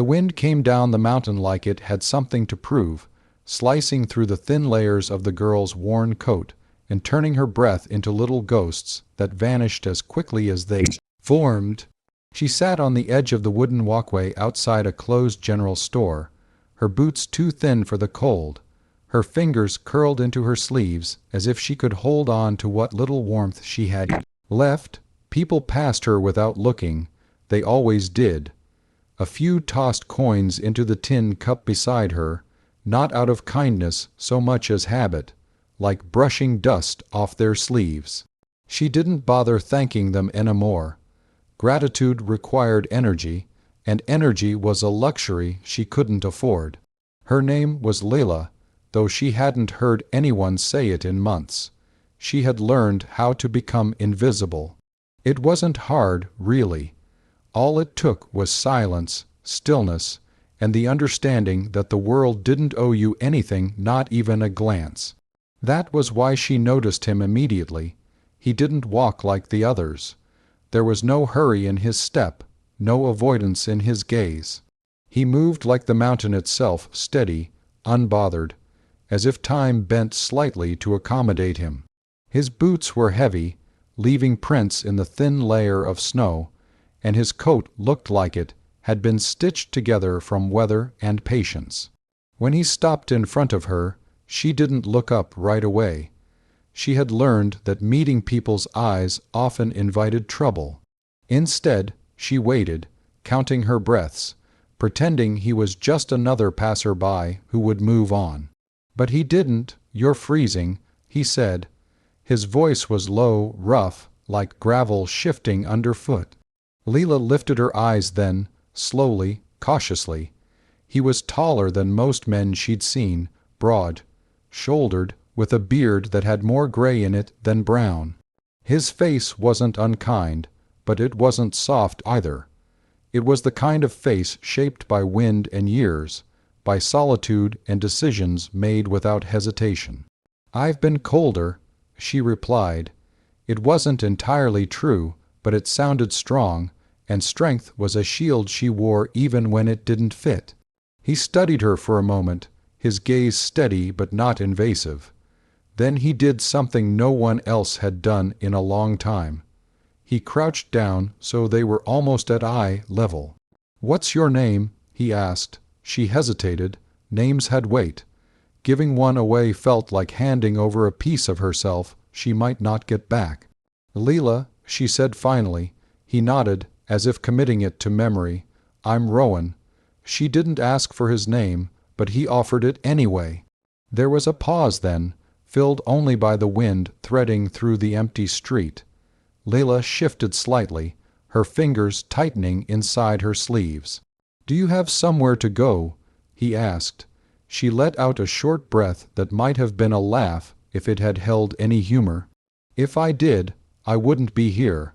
The wind came down the mountain like it had something to prove, slicing through the thin layers of the girl's worn coat and turning her breath into little ghosts that vanished as quickly as they formed. She sat on the edge of the wooden walkway outside a closed general store, her boots too thin for the cold, her fingers curled into her sleeves as if she could hold on to what little warmth she had left. People passed her without looking. They always did. A few tossed coins into the tin cup beside her, not out of kindness so much as habit, like brushing dust off their sleeves. She didn't bother thanking them anymore. Gratitude required energy, and energy was a luxury she couldn't afford. Her name was Leila, though she hadn't heard anyone say it in months. She had learned how to become invisible. It wasn't hard, really. All it took was silence, stillness, and the understanding that the world didn't owe you anything, not even a glance. That was why she noticed him immediately. He didn't walk like the others. There was no hurry in his step, no avoidance in his gaze. He moved like the mountain itself, steady, unbothered, as if time bent slightly to accommodate him. His boots were heavy, leaving prints in the thin layer of snow, and his coat looked like it had been stitched together from weather and patience. When he stopped in front of her, she didn't look up right away. She had learned that meeting people's eyes often invited trouble. Instead, she waited, counting her breaths, pretending he was just another passer-by who would move on. But he didn't. "You're freezing," he said. His voice was low, rough, like gravel shifting underfoot. Leila lifted her eyes then, slowly, cautiously. He was taller than most men she'd seen, broad, shouldered, with a beard that had more gray in it than brown. His face wasn't unkind, but it wasn't soft either. It was the kind of face shaped by wind and years, by solitude and decisions made without hesitation. "I've been colder," she replied. It wasn't entirely true, but it sounded strong, and strength was a shield she wore even when it didn't fit. He studied her for a moment, his gaze steady but not invasive. Then he did something no one else had done in a long time. He crouched down so they were almost at eye level. "What's your name?" he asked. She hesitated. Names had weight. Giving one away felt like handing over a piece of herself she might not get back. "Leila," she said finally. He nodded, as if committing it to memory. "I'm Rowan." She didn't ask for his name, but he offered it anyway. There was a pause then, filled only by the wind threading through the empty street. Leila shifted slightly, her fingers tightening inside her sleeves. "Do you have somewhere to go?" he asked. She let out a short breath that might have been a laugh if it had held any humor. "If I did, I wouldn't be here."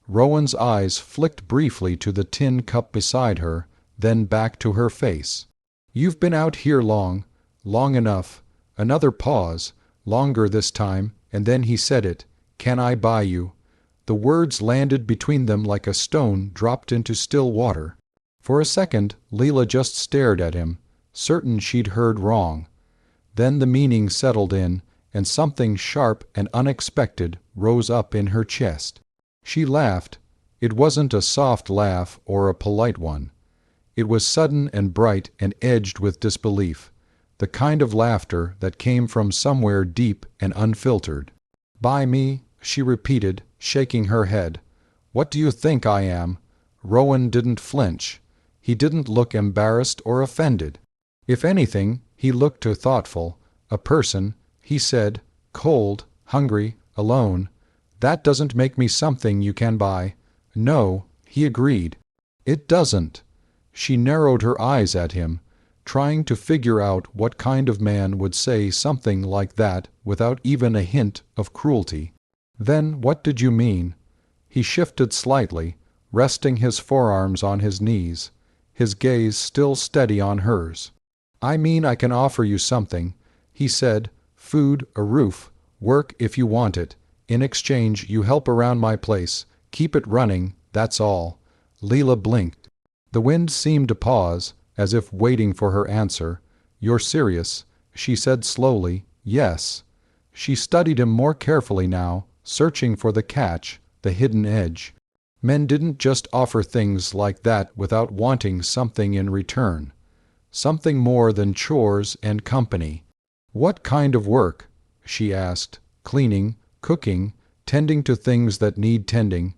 Rowan's eyes flicked briefly to the tin cup beside her, then back to her face. "You've been out here long enough." Another pause, longer this time, and then he said it. "Can I buy you?" The words landed between them like a stone dropped into still water. For a second, Leila just stared at him, certain she'd heard wrong. Then the meaning settled in, and something sharp and unexpected rose up in her chest. She laughed. It wasn't a soft laugh or a polite one. It was sudden and bright and edged with disbelief, the kind of laughter that came from somewhere deep and unfiltered. "Buy me?" she repeated, shaking her head. "What do you think I am?" Rowan didn't flinch. He didn't look embarrassed or offended. If anything, he looked thoughtful. "A person," he said, "cold, hungry, alone. That doesn't make me something you can buy." "No," he agreed. "It doesn't." She narrowed her eyes at him, trying to figure out what kind of man would say something like that without even a hint of cruelty. "Then what did you mean?" He shifted slightly, resting his forearms on his knees, his gaze still steady on hers. "I mean I can offer you something," he said. "Food, a roof, work if you want it. In exchange you help around my place, keep it running, that's all." Leila blinked. The wind seemed to pause, as if waiting for her answer. "You're serious?" she said slowly. "Yes." She studied him more carefully now, searching for the catch, the hidden edge. Men didn't just offer things like that without wanting something in return. Something more than chores and company. "What kind of work?" she asked. "Cleaning, cooking, tending to things that need tending.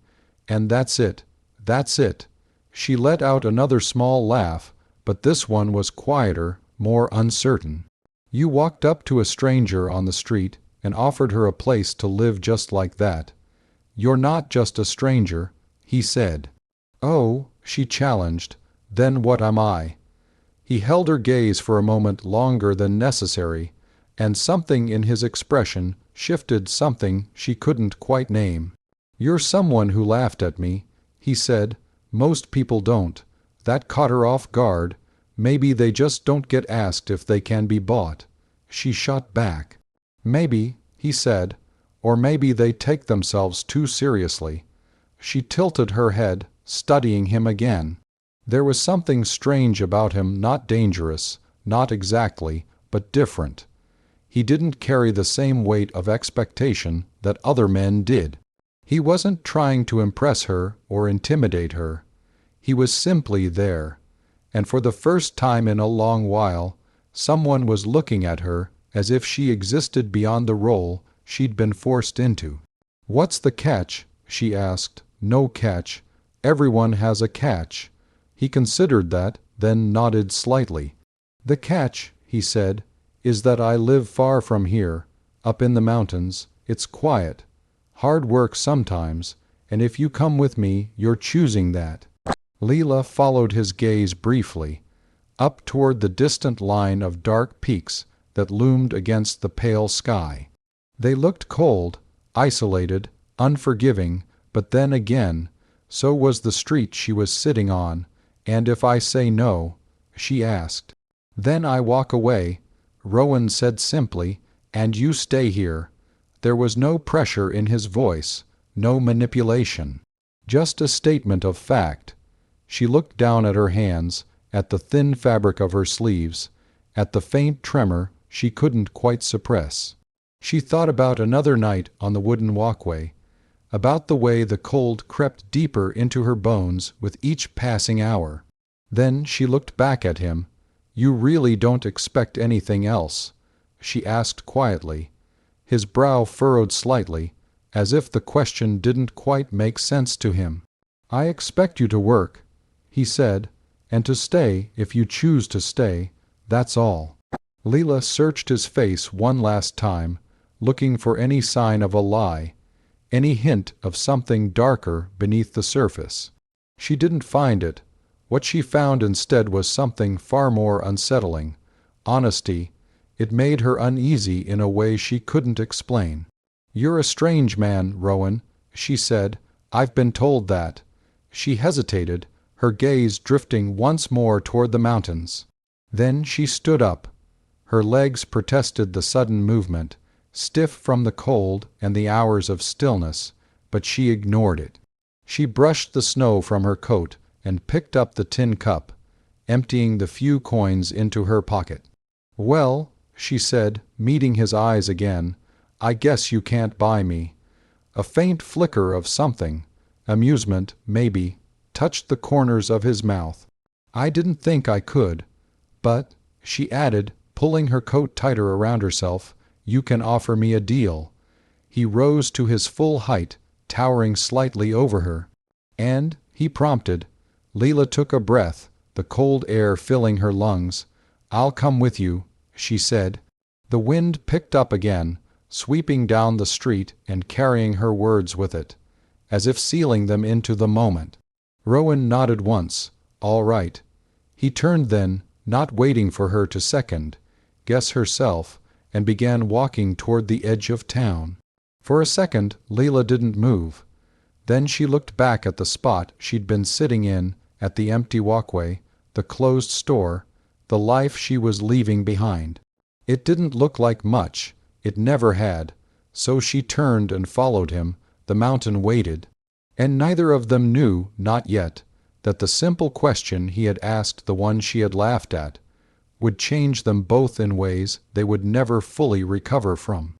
And that's it. That's it." She let out another small laugh, but this one was quieter, more uncertain. "You walked up to a stranger on the street and offered her a place to live just like that. You're not just a stranger," he said. "Oh," she challenged, "then what am I?" He held her gaze for a moment longer than necessary, and something in his expression shifted, something she couldn't quite name. "You're someone who laughed at me," he said. "Most people don't." That caught her off guard. Maybe they just don't get asked if they can be bought. She shot back. "Maybe," he said, "or maybe they take themselves too seriously." She tilted her head, studying him again. There was something strange about him, not dangerous, not exactly, but different. He didn't carry the same weight of expectation that other men did. He wasn't trying to impress her or intimidate her. He was simply there. And for the first time in a long while, someone was looking at her as if she existed beyond the role she'd been forced into. "What's the catch?" she asked. "No catch. Everyone has a catch." He considered that, then nodded slightly. "The catch," he said, "is that I live far from here, up in the mountains. It's quiet. Hard work sometimes, and if you come with me, you're choosing that." Leela followed his gaze briefly, up toward the distant line of dark peaks that loomed against the pale sky. They looked cold, isolated, unforgiving, but then again, so was the street she was sitting on. "And if I say no?" she asked. "Then I walk away," Rowan said simply, "and you stay here." There was no pressure in his voice, no manipulation. Just a statement of fact. She looked down at her hands, at the thin fabric of her sleeves, at the faint tremor she couldn't quite suppress. She thought about another night on the wooden walkway, about the way the cold crept deeper into her bones with each passing hour. Then she looked back at him. "You really don't expect anything else?" she asked quietly. His brow furrowed slightly, as if the question didn't quite make sense to him. "I expect you to work," he said, "and to stay if you choose to stay. That's all." Leela searched his face one last time, looking for any sign of a lie, any hint of something darker beneath the surface. She didn't find it. What she found instead was something far more unsettling. Honesty. It made her uneasy in a way she couldn't explain. "You're a strange man, Rowan," she said. "I've been told that." She hesitated, her gaze drifting once more toward the mountains. Then she stood up. Her legs protested the sudden movement, stiff from the cold and the hours of stillness, but she ignored it. She brushed the snow from her coat and picked up the tin cup, emptying the few coins into her pocket. "Well," she said, meeting his eyes again, "I guess you can't buy me." A faint flicker of something, amusement, maybe, touched the corners of his mouth. "I didn't think I could. But," she added, pulling her coat tighter around herself, "you can offer me a deal." He rose to his full height, towering slightly over her. "And?" he prompted. Leela took a breath, the cold air filling her lungs. "I'll come with you," she said. The wind picked up again, sweeping down the street and carrying her words with it, as if sealing them into the moment. Rowan nodded once. "All right." He turned then, not waiting for her to second, guess herself, and began walking toward the edge of town. For a second Leela didn't move. Then she looked back at the spot she'd been sitting in, at the empty walkway, the closed store, the life she was leaving behind. It didn't look like much. It never had. So she turned and followed him. The mountain waited. And neither of them knew, not yet, that the simple question he had asked the one she had laughed at would change them both in ways they would never fully recover from.